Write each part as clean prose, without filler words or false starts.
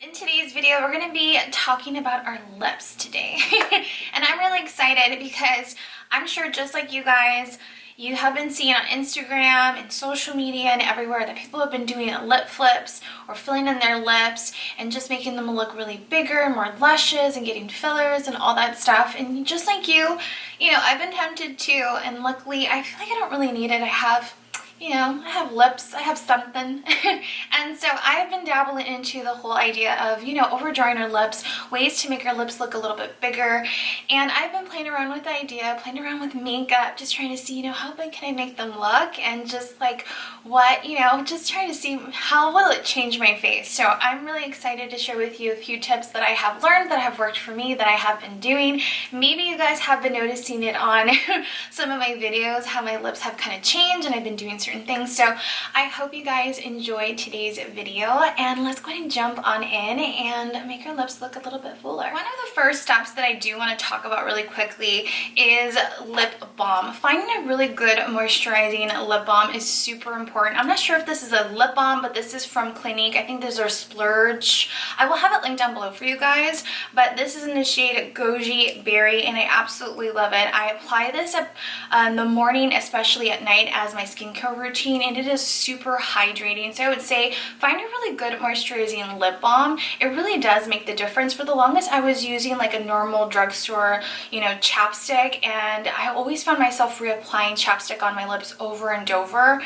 In today's video, we're going to be talking about our lips today. And I'm really excited because I'm sure just like you guys, you have been seeing on Instagram and social media and everywhere that people have been doing lip flips or filling in their lips and just making them look really bigger and more luscious and getting fillers and all that stuff. And just like you know, I've been tempted too, and luckily I feel like I don't really need it. I have lips, I have something. And so I've been dabbling into the whole idea of, overdrawing our lips, ways to make our lips look a little bit bigger. And I've been playing around with the idea, playing around with makeup, just trying to see, how big can I make them look? And just like just trying to see how will it change my face. So I'm really excited to share with you a few tips that I have learned, that have worked for me, that I have been doing. Maybe you guys have been noticing it on some of my videos, how my lips have kind of changed and I've been doing certain things. So I hope you guys enjoyed today's video, and let's go ahead and jump on in and make our lips look a little bit fuller. One of the first steps that I do want to talk about really quickly is lip balm. Finding a really good moisturizing lip balm is super important. I'm not sure if this is a lip balm, but this is from Clinique. I think these are Splurge. I will have it linked down below for you guys, but this is in the shade Goji Berry, and I absolutely love it. I apply this in the morning, especially at night, as my skincare routine, and it is super hydrating. So I would say find a really good moisturizing lip balm. It really does make the difference. For the longest, I was using like a normal drugstore, chapstick, and I always found myself reapplying chapstick on my lips over and over.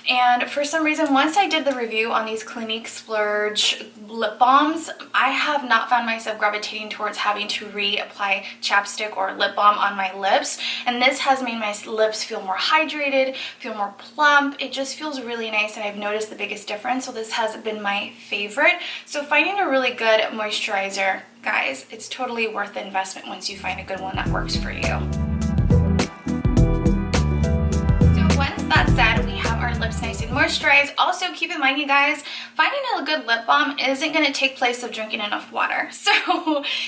And for some reason, once I did the review on these Clinique Splurge lip balms, I have not found myself gravitating towards having to reapply chapstick or lip balm on my lips. And this has made my lips feel more hydrated, feel more plump. It just feels really nice, and I've noticed the biggest difference. So this has been my favorite. So finding a really good moisturizer, guys, it's totally worth the investment once you find a good one that works for you. That said, we have our lips nice and moisturized. Also, keep in mind, you guys, finding a good lip balm isn't going to take place of drinking enough water. So,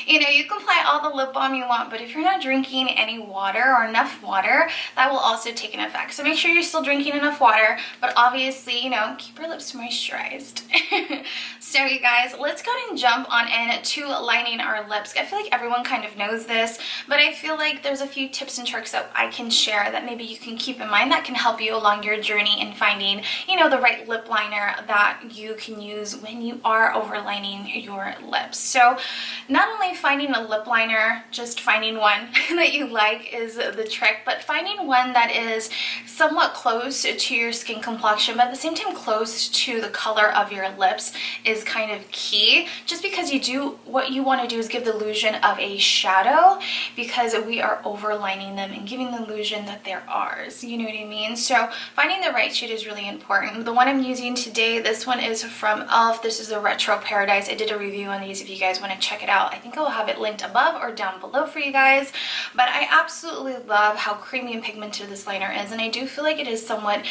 you can apply all the lip balm you want, but if you're not drinking any water or enough water, that will also take an effect. So make sure you're still drinking enough water, but obviously, keep your lips moisturized. So you guys, let's go ahead and jump on into lining our lips. I feel like everyone kind of knows this, but I feel like there's a few tips and tricks that I can share that maybe you can keep in mind that can help you along your journey in finding, the right lip liner that you can use when you are overlining your lips. So not only finding a lip liner, just finding one that you like is the trick, but finding one that is somewhat close to your skin complexion, but at the same time close to the color of your lips is kind of key. Just because what you want to do is give the illusion of a shadow, because we are overlining them and giving the illusion that they're ours. You know what I mean? So finding the right shade is really important. The one I'm using today, this one is from e.l.f. This is a Retro Paradise. I did a review on these if you guys want to check it out. I think I will have it linked above or down below for you guys. But I absolutely love how creamy and pigmented this liner is, and I do feel like it is somewhat,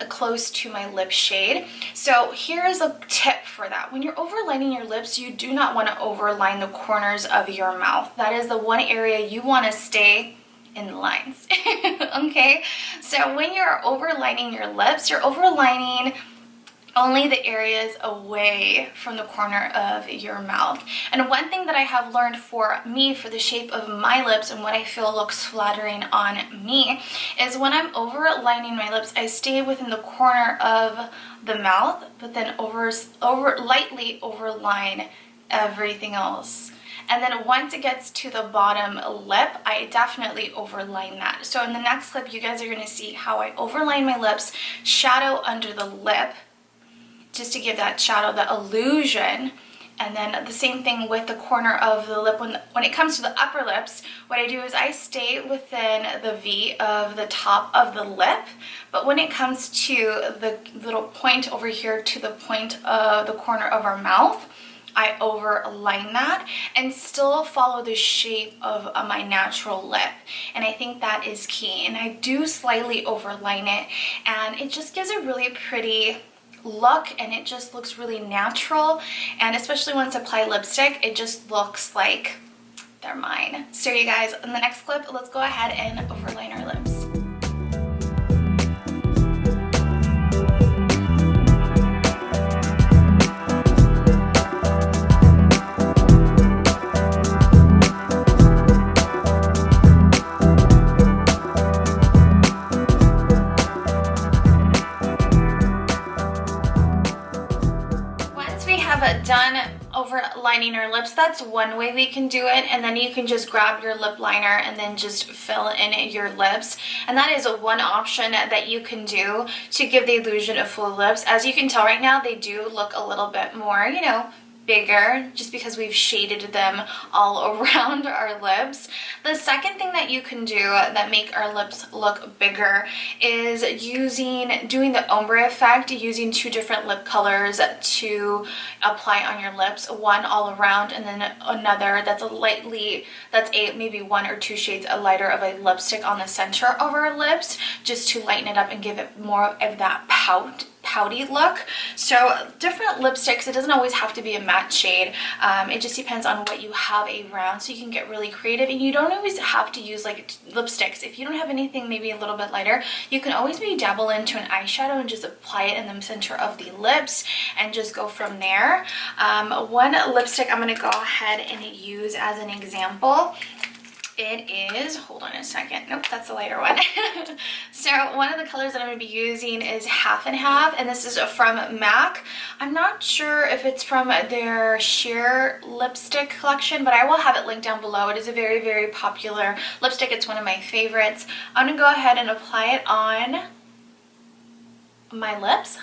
close to my lip shade. So here's a tip for that. When you're overlining your lips, you do not want to overline the corners of your mouth. That is the one area you want to stay in the lines. Okay, so when you're overlining your lips, you're overlining only the areas away from the corner of your mouth. And one thing that I have learned for me, for the shape of my lips and what I feel looks flattering on me, is when I'm overlining my lips, I stay within the corner of the mouth, but then lightly overline everything else. And then once it gets to the bottom lip, I definitely overline that. So in the next clip, you guys are going to see how I overline my lips, shadow under the lip, just to give that shadow, that illusion. And then the same thing with the corner of the lip. When it comes to the upper lips, what I do is I stay within the V of the top of the lip. But when it comes to the little point over here to the point of the corner of our mouth, I overline that and still follow the shape of my natural lip. And I think that is key. And I do slightly overline it, and it just gives a really pretty look, and it just looks really natural. And especially once I apply lipstick, it just looks like they're mine. So you guys, in the next clip, let's go ahead and overline our lips. done overlining our lips, that's one way we can do it, and then you can just grab your lip liner and then just fill in your lips. And that is one option that you can do to give the illusion of full lips. As you can tell right now, they do look a little bit more, you know, bigger, just because we've shaded them all around our lips. The second thing that you can do that make our lips look bigger is doing the ombre effect, using 2 different lip colors to apply on your lips, one all around and then another that's maybe 1 or 2 shades lighter of a lipstick on the center of our lips, just to lighten it up and give it more of that pouty look. So different lipsticks, it doesn't always have to be a matte shade. It just depends on what you have around, so you can get really creative. And you don't always have to use like lipsticks. If you don't have anything maybe a little bit lighter, you can always maybe dabble into an eyeshadow and just apply it in the center of the lips and just go from there. One lipstick I'm going to go ahead and use as an example. It is, hold on a second, nope, that's the lighter one. So one of the colors that I'm going to be using is Half and Half, and this is from MAC. I'm not sure if it's from their sheer lipstick collection, but I will have it linked down below. It is a very, very popular lipstick. It's one of my favorites. I'm going to go ahead and apply it on my lips.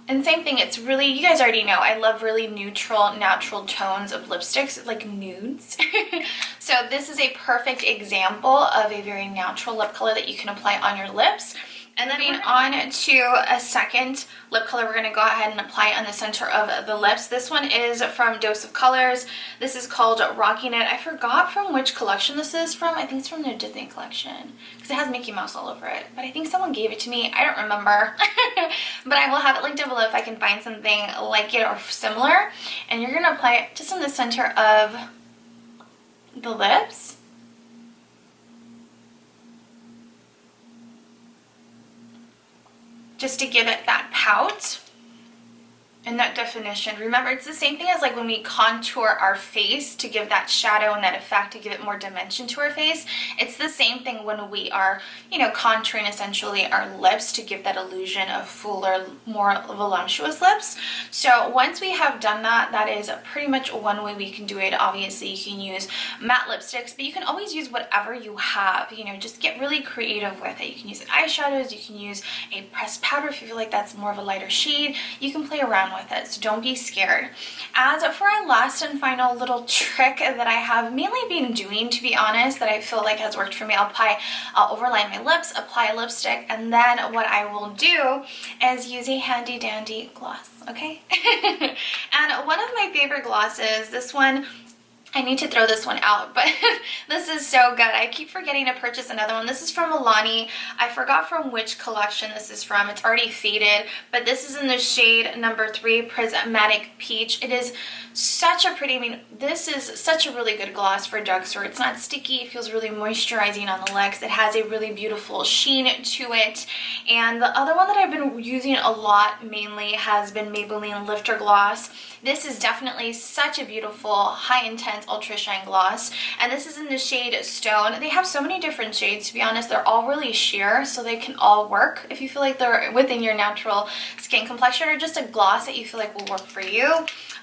And same thing, it's really, you guys already know, I love really neutral, natural tones of lipsticks, like nudes. So this is a perfect example of a very natural lip color that you can apply on your lips. And then moving on to a second lip color, we're going to go ahead and apply it on the center of the lips. This one is from Dose of Colors. This is called Rocking It. I forgot from which collection this is from. I think it's from their Disney collection because it has Mickey Mouse all over it. But I think someone gave it to me. I don't remember. But I will have it linked down below if I can find something like it or similar. And you're going to apply it just in the center of the lips. Just to give it that pout and that definition. Remember, it's the same thing as like when we contour our face to give that shadow and that effect, to give it more dimension to our face. It's the same thing when we are, you know, contouring essentially our lips to give that illusion of fuller, more voluptuous lips. So once we have done that, that is pretty much one way we can do it. Obviously, you can use matte lipsticks, but you can always use whatever you have. You know, just get really creative with it. You can use eyeshadows, you can use a pressed powder if you feel like that's more of a lighter shade. You can play around with it, so don't be scared. As for our last and final little trick that I have mainly been doing, to be honest, that I feel like has worked for me, I'll overline my lips, apply lipstick, and then what I will do is use a handy dandy gloss, okay? And one of my favorite glosses, this one, I need to throw this one out, but this is so good. I keep forgetting to purchase another one. This is from Milani. I forgot from which collection this is from. It's already faded, but this is in the shade number 3, Prismatic Peach. It is such a pretty, I mean, this is such a really good gloss for drugstore. It's not sticky. It feels really moisturizing on the legs. It has a really beautiful sheen to it. And the other one that I've been using a lot mainly has been Maybelline Lifter Gloss. This is definitely such a beautiful, high intense ultra shine gloss, and this is in the shade Stone. They have so many different shades, to be honest. They're all really sheer, so they can all work if you feel like they're within your natural skin complexion, or just a gloss that you feel like will work for you.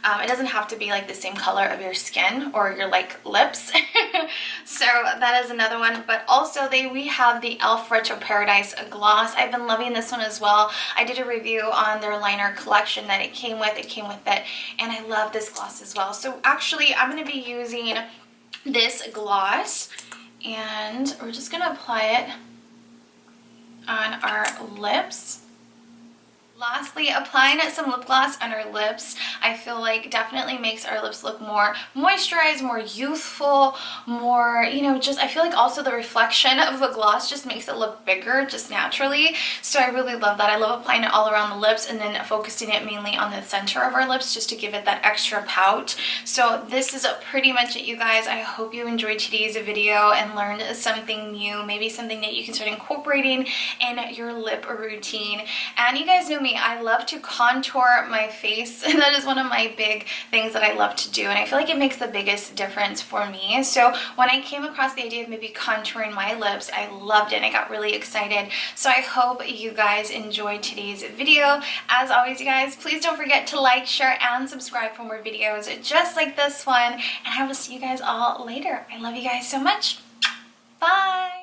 It doesn't have to be like the same color of your skin or your like lips. So that is another one. But also we have the e.l.f. Retro Paradise gloss. I've been loving this one as well. I did a review on their liner collection that it came with it, and I love this gloss as well. So actually I'm going to be using this gloss, and we're just going to apply it on our lips. Lastly, applying some lip gloss on our lips, I feel like definitely makes our lips look more moisturized, more youthful, more, you know, just, I feel like also the reflection of the gloss just makes it look bigger just naturally. So I really love that. I love applying it all around the lips and then focusing it mainly on the center of our lips just to give it that extra pout. So this is pretty much it, you guys. I hope you enjoyed today's video and learned something new, maybe something that you can start incorporating in your lip routine. And you guys know me, I love to contour my face. That is one of my big things that I love to do, and I feel like it makes the biggest difference for me. So when I came across the idea of maybe contouring my lips, I loved it and I got really excited. So I hope you guys enjoyed today's video. As always, you guys, please don't forget to like, share, and subscribe for more videos just like this one, and I will see you guys all later. I love you guys so much. Bye!